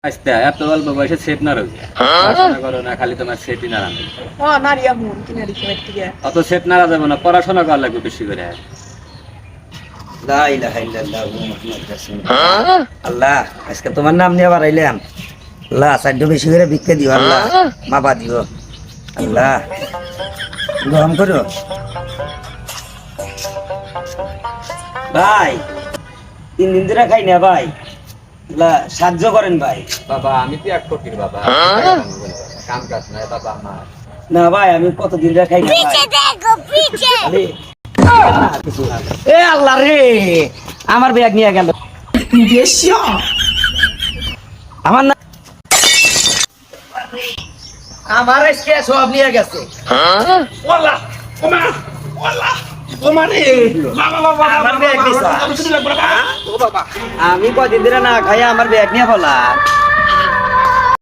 আস্তে এত অল্প বয়সে সেট না রয়েছে পড়াশোনা করো না খালি তোমার সেটই না রাখবে নারিয়া হুন কি নারি সময় থেকে অত সেট নাড়া যাবে না পড়াশোনা করা লাগবে বেশি করে লা ইলাহা ইল্লাল্লাহ মুহাম্মাদুর রাসূলুল্লাহ আল্লাহ আজকে তোমার নাম নিয়ে বাড়াইলাম আল্লাহ সাহায্য বেশি করে ভিক্ষা দিও আল্লাহ মাপা দিও আল্লাহ গ্রহণ করো ভাই 3 দিন ধরে খাই না ভাই আল্লাহ সাহায্য করেন ভাই বাবা আমি তো এক ফকির বাবা কাম কাজ নাই বাবা আমার না ভাই আমি কতদিন ধরে খাই না ভাই এ আল্লাহ রে আমার ব্যাগ নিয়ে গেল আমার না আমার আজকে সব নিয়ে গেছে ওয়াল্লাহ ওমা ওয়াল্লাহ ওমা রে আমার ব্যাগ নিছে ও বাবা আমি কদিন ধরে না খাই আমার ব্যাগ নিয়ে বলা